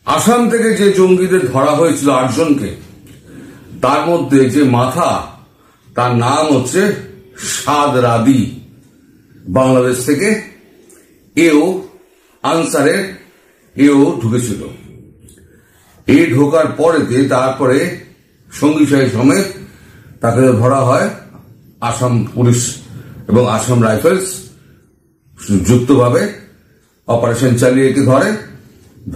আসাম থেকে যে জঙ্গিদের ধরা হয়েছিল 8 জনকে, তার মধ্যে যে মাথা, তার নাম হচ্ছে সাদ রাদি। বাংলাদেশ থেকে এও আনসারের ঢুকেছিল। এই ঢোকার পরেতে তারপরে সঙ্গী সাথী সমেত তাকে ধরা হয়। আসাম পুলিশ এবং আসাম রাইফেলস যুক্তভাবে অপারেশন চালিয়ে একে ধরে।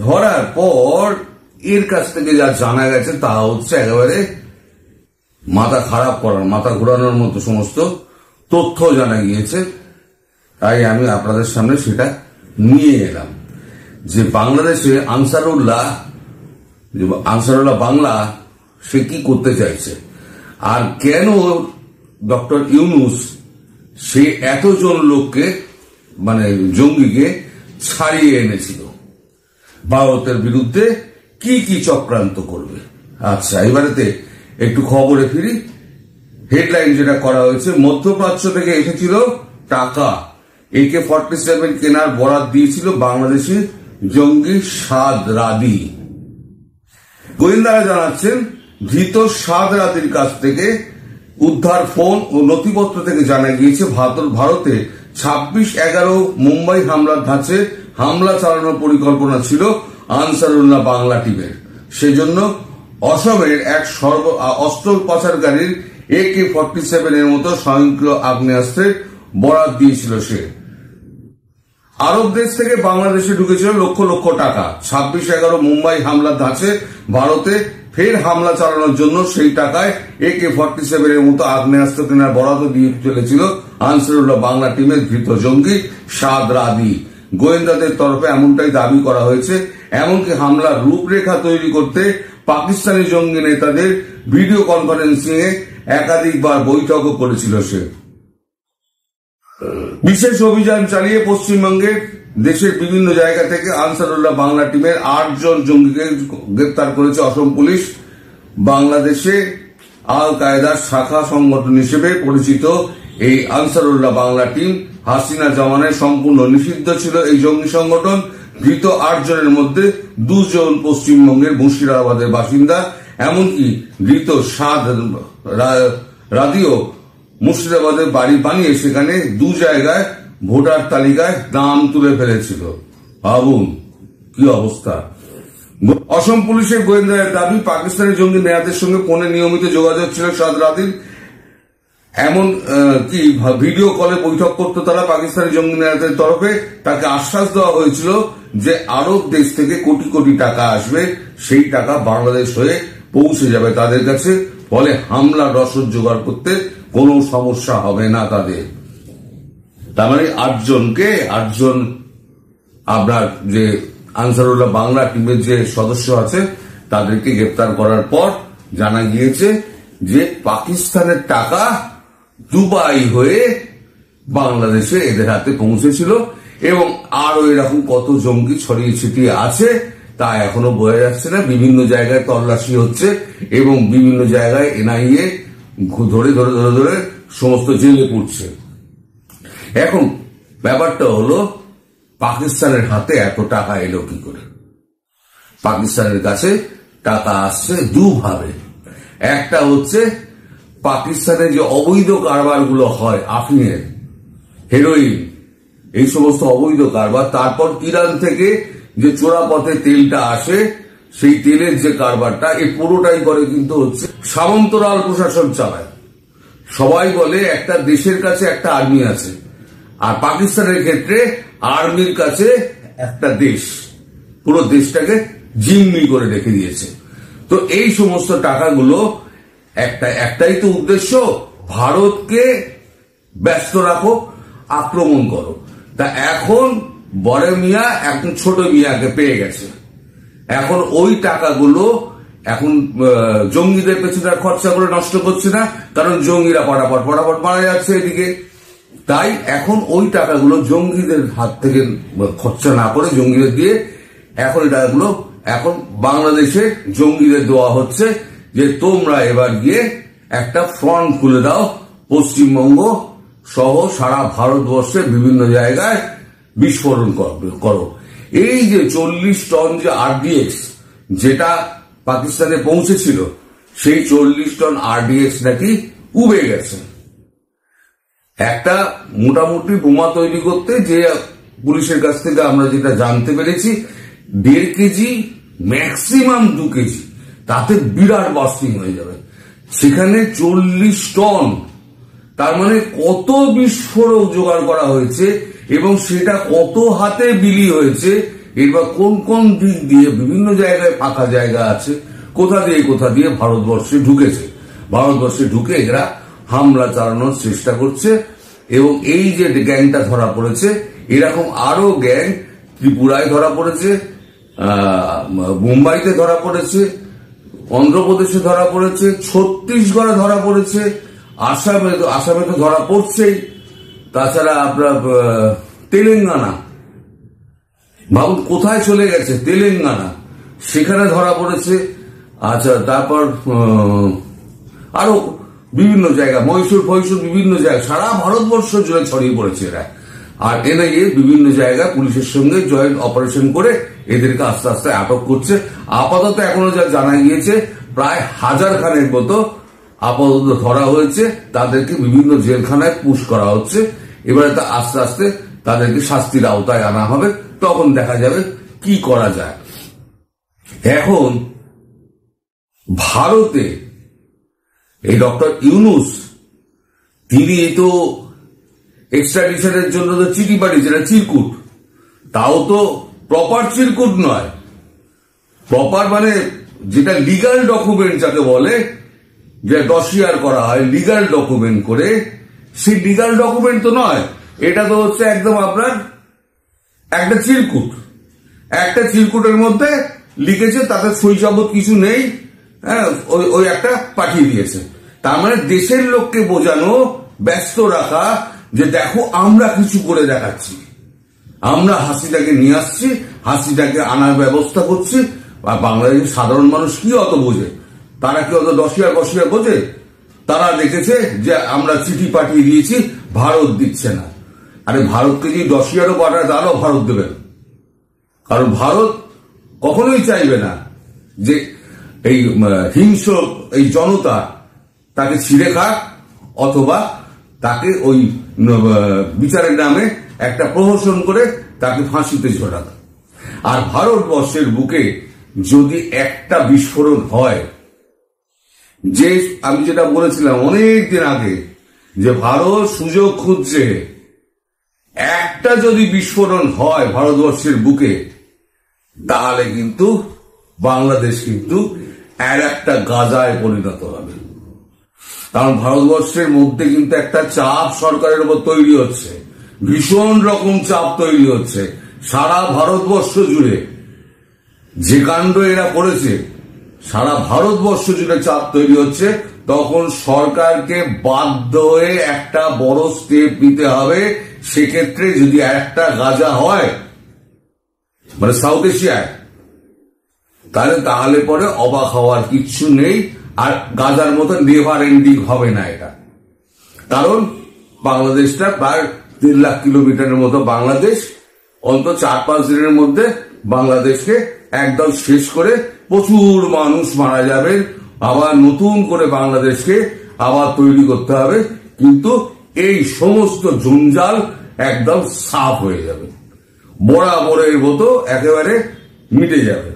ধরার পর এর কাছ থেকে যা জানা গেছে তা হচ্ছে একেবারে মাথা খারাপ করার, মাথা ঘোরানোর মতো সমস্ত তথ্য জানা গিয়েছে। তাই আমি আপনাদের সামনে সেটা নিয়ে এলাম যে বাংলাদেশে আনসারুল্লাহ বাংলা সে কি করতে চাইছে, আর কেন ডক্টর ইউনূস সে এতজন লোককে মানে জঙ্গিকে ছাড়িয়ে এনেছিল, ভারতের বিরুদ্ধে কি কি চক্রান্ত করবে। আচ্ছা, এবারেতে একটু খবরে ফিরি। হেডলাইন যেটা করা হয়েছে, মধ্যপ্রাচ্য থেকে এসেছিল টাকা, AK-47 কেনার বরাত দিয়েছিল বাংলাদেশি জঙ্গি সাদ রাদি। গোয়েন্দারা জানাচ্ছেন ধৃত সাদ রাদির কাছ থেকে উদ্ধার ফোন ও নথিপত্র থেকে জানা গিয়েছে ভারতে 26/11 মুম্বাই হামলার ধাঁচে হামলা চালানোর পরিকল্পনা ছিল আনসারুল্লাহ বাংলা টিমের। সেজন্য অসমের এক অস্ত্র পাচারকারীর AK-47 এর মতো স্বয়ংক্রিয় আগ্নেয়াস্ত্রের বরাত দিয়েছিল সে। আরব দেশ থেকে বাংলাদেশে ঢুকেছিল লক্ষ লক্ষ টাকা। 26/11 মুম্বাই হামলার ধাঁচে ভারতে ফের হামলা চালানোর জন্য সেই টাকায় AK-47 এর মতো আগ্নেয়াস্ত্র কেনার বরাদ্দ দিয়ে চলেছিল আনসারুল্লাহ বাংলা টিমের ধৃত জঙ্গি সাদ রাদি। গোয়েন্দাদের তরফে এমনটাই দাবি করা হয়েছে। এমনকি হামলার রূপরেখা তৈরি করতে পাকিস্তানি জঙ্গি নেতাদের ভিডিও কনফারেন্সিং এ একাধিকবার বৈঠকও করেছিল সে। বিশেষ অভিযান চালিয়ে পশ্চিমবঙ্গের দেশের বিভিন্ন জায়গা থেকে আনসারুল্লাহ বাংলা টিমের 8 জন জঙ্গিকে গ্রেপ্তার করেছে অসম পুলিশ। বাংলাদেশে আল কায়দার শাখা সংগঠন হিসেবে পরিচিত এই আনসারুল্লাহ বাংলা টিম হাসিনা জামানের সম্পূর্ণ নিষিদ্ধ ছিল এই জঙ্গি সংগঠন। ধৃত 8 জনের মধ্যে 2 জন পশ্চিমবঙ্গের মুর্শিদাবাদের বাসিন্দা। এমনকি ধৃত সাদ রাদিও মুর্শিদাবাদে বাড়ি বানিয়ে সেখানে 2 জায়গায় ভোটার তালিকায় নাম তুলে ফেলেছিল। ভাবুন কি অবস্থা। অসম পুলিশের গোয়েন্দাদের দাবি পাকিস্তানি জঙ্গি নেতাদের সঙ্গে ফোনে নিয়মিত যোগাযোগ ছিল সাদ রাদির। এমন কি ভিডিও কলে বৈঠক করতো তারা পাকিস্তানি জঙ্গি নেতাদের তরফে। তাকে আশ্বাস দেওয়া হয়েছিল যে আরব দেশ থেকে কোটি কোটি টাকা আসবে, সেই টাকা বাংলাদেশ হয়ে পৌঁছে যাবে তাদের কাছে, ফলে হামলার রসদ জোগাড় করতে কোনো সমস্যা হবে না তাদের। তার মানে 8 জন আপনার যে আনসারুল্লাহ বাংলা টিমের যে সদস্য আছে তাদেরকে গ্রেপ্তার করার পর জানা গিয়েছে যে পাকিস্তানের টাকা দুবাই হয়ে বাংলাদেশে এদের হাতে পৌঁছেছিল এবং আরো এরকম কত জঙ্গি ছড়িয়ে ছিটিয়ে আছে তা এখনো বোঝা যাচ্ছে না। বিভিন্ন জায়গায় তল্লাশি হচ্ছে এবং বিভিন্ন জায়গায় NIA ধরে ধরে ধরে ধরে সমস্ত জেলে পুড়ছে। এখন ব্যাপারটা হলো পাকিস্তানের হাতে এত টাকা এলো কি করে? পাকিস্তানের কাছে টাকা আসছে 2 ভাবে। একটা হচ্ছে পাকিস্তানের যে অবৈধ কারবারগুলো হয়, আফিনের, হেরোইন, এই সমস্ত অবৈধ কারবার, তারপর ইরান থেকে যে চোরা পথে তেলটা আসে সেই তেলের যে কারবারটা, এই পুরোটাই করে কিন্তু হচ্ছে সামন্তরাল প্রশাসন চালায়। সবাই বলে একটা দেশের কাছে একটা আর্মি আছে, আর পাকিস্তানের ক্ষেত্রে আর্মির কাছে একটা দেশ, পুরো দেশটাকে জিম্মি করে রেখে দিয়েছে। তো এই সমস্ত টাকাগুলো একটাই তো উদ্দেশ্য, ভারতকে ব্যস্ত রাখো, আক্রমণ করো। তা এখন বড় মিয়া এখন ছোট মিয়াকে পেয়ে গেছে। এখন ওই টাকাগুলো এখন জঙ্গিদের পেছনে খরচা করে নষ্ট করছে না, কারণ জঙ্গিরা পটাপট মারা যাচ্ছে এদিকে। তাই এখন ওই টাকাগুলো জঙ্গিদের হাত থেকে খরচা না করে জঙ্গিদের দিয়ে এখন এই টাকাগুলো এখন বাংলাদেশে জঙ্গিদের দেওয়া হচ্ছে যে তোমরা এবার গিয়ে একটা ফ্রন্ট খুলে দাও, পশ্চিমবঙ্গ সহ সারা ভারতবর্ষের বিভিন্ন জায়গায় বিস্ফোরণ করো। এই যে 40 টন যে RDX যেটা পাকিস্তানে পৌঁছেছিল সেই 40 টন আরডিএক্স নাকি উবে গেছে। একটা মোটামুটি বোমা তৈরি করতে যে পুলিশের কাছ থেকে আমরা যেটা জানতে পেরেছি 1.5 কেজি ম্যাক্সিমাম 2 কেজি, তাতে বিরাট বাস্টিং হয়ে যাবে। সেখানে 40 টন, তার মানে কত বিস্ফোরক জোগাড় করা হয়েছে এবং সেটা কত হাতে বিলি হয়েছে, এবার কোন কোন দিক দিয়ে বিভিন্ন জায়গায় ফাঁকা জায়গা আছে, কোথা দিয়ে ভারতবর্ষে ঢুকেছে। ভারতবর্ষে ঢুকে এরা হামলা চালানোর চেষ্টা করছে এবং এই যে গ্যাংটা ধরা পড়েছে, এরকম আরো গ্যাং ত্রিপুরায় ধরা পড়েছে, মুম্বাইতে ধরা পড়েছে, অন্ধ্রপ্রদেশে ধরা পড়েছে, ছত্তিশগড়ে ধরা পড়েছে, আসামে তো ধরা পড়ছেই। তাছাড়া আপনার তেলেঙ্গানা, ভাবুন কোথায় চলে গেছে, তেলেঙ্গানা, সেখানে ধরা পড়েছে। আচ্ছা, তারপর আরো বিভিন্ন জায়গা, মহীশূর বিভিন্ন জায়গা, সারা ভারতবর্ষ জুড়ে ছড়িয়ে পড়েছে এরা। আর এনআইএ বিভিন্ন জায়গায় পুলিশের সঙ্গে জয়েন্ট অপারেশন করে এদেরকে আস্তে আস্তে আটক করছে। আপাতত এখনো যা জানা গিয়েছে প্রায় 1000 খানেক মতো আপাতত ধরা হয়েছে, তাদেরকে বিভিন্ন জেলখানায় পুশ করা হচ্ছে। এবারে তা আস্তে আস্তে তাদেরকে শাস্তির আওতায় আনা হবে, তখন দেখা যাবে কি করা যায়। এখন ভারতে এই ডক্টর ইউনূস, তিনি তো এক্সট্রাডিশনের জন্য তো চিঠি পাঠিয়েছেন, চিরকুট, তাও তো প্রপার চিরকুট নয়। প্রপার মানে যেটা লিগাল ডকুমেন্ট যাকে বলে, যে ডসিয়ার করা হয় লিগাল ডকুমেন্ট করে, সেই লিগাল ডকুমেন্ট তো নয়, এটা তো হচ্ছে একদম আপনার একটা চিরকুট। একটা চিরকুটের মধ্যে লিখেছে, তাতে সই সাবুত কিছু নেই, হ্যাঁ, ওই একটা পাঠিয়ে দিয়েছে। তার মানে দেশের লোককে বোঝানো, ব্যস্ত রাখা যে দেখো আমরা কিছু করে দেখাচ্ছি, আমরা হাসিটাকে নিয়ে আসছি, হাসিটাকে আনার ব্যবস্থা করছি। আর বাংলাদেশের সাধারণ মানুষ কি অত বোঝে, তারা কি অত ডসিয়ার বোঝে? তারা দেখেছে যে আমরা চিঠি পাঠিয়ে দিয়েছি, ভারত দিচ্ছে না। আরে ভারতকে যদি ডসিয়ারও পাঠায় তাহলেও ভারত দেবে, কারণ ভারত কখনোই চাইবে না যে এই হিংস্র এই জনতা তাকে ছিঁড়ে খাক, অথবা তাকে ওই বিচারের নামে একটা প্রহসন করে তাকে ফাঁসিতে ঝোলাক। আর ভারতবর্ষের বুকে যদি একটা বিস্ফোরণ হয়, যে আমি যেটা বলেছিলাম অনেক দিন আগে, যে ভারত সুযোগ খুঁজছে, একটা যদি বিস্ফোরণ হয় ভারতবর্ষের বুকে, তাহলে কিন্তু বাংলাদেশ কিন্তু আর একটা গাজায় পরিণত হবে। কারণ ভারতবর্ষের মধ্যে কিন্তু একটা চাপ সরকারের উপর তৈরি হচ্ছে, ভীষণ রকম চাপ তৈরি হচ্ছে সারা ভারতবর্ষ জুড়ে। যে কাণ্ড এরা করেছে, সারা ভারতবর্ষ জুড়ে চাপ তৈরি হচ্ছে। তখন সরকারকে বাধ্য হয়ে একটা বড় স্টেপ নিতে হবে। সেক্ষেত্রে যদি একটা গাজা হয়, মানে সাউথ এশিয়ায়, তাহলে পরে অবাক হওয়ার কিচ্ছু নেই। আর গাজার মতো নেভার এন্ডিং হবে না এটা, কারণ বাংলাদেশটা প্রায় 3 লাখ কিলোমিটারের মতো বাংলাদেশ। অন্তত 4-5 দিনের মধ্যে বাংলাদেশকে একদম শেষ করে প্রচুর মানুষ মারা যাবে। আবার নতুন করে বাংলাদেশকে আবার তৈরি করতে হবে, কিন্তু এই সমস্ত জঞ্জাল একদম সাফ হয়ে যাবে, বরাবরের মতো একেবারে মিটে যাবে।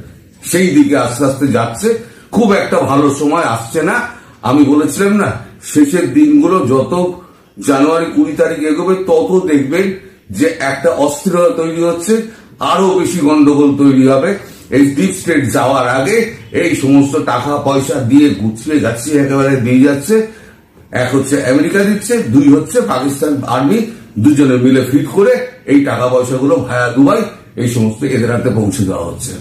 সেই দিকে আস্তে আস্তে যাচ্ছে। খুব একটা ভালো সময় আসছে না। আমি বলেছিলাম না, শেষের দিনগুলো যত জানুয়ারি 20 তারিখ এগোবে, তত দেখবেন যে একটা অস্থিরতা তৈরি হচ্ছে, আরো বেশি গন্ডগোল তৈরি হবে। এই ডিপ স্টেট যাওয়ার আগে এই সমস্ত টাকা পয়সা দিয়ে গুছিয়ে গাছিয়ে একেবারে দিয়ে যাচ্ছে। এক হচ্ছে আমেরিকা দিচ্ছে, 2 হচ্ছে পাকিস্তান আর্মি, দুজনে মিলে ফিট করে এই টাকা পয়সাগুলো ভায়া দুবাই এই সমস্ত এদের হাতে পৌঁছে দেওয়া হচ্ছে।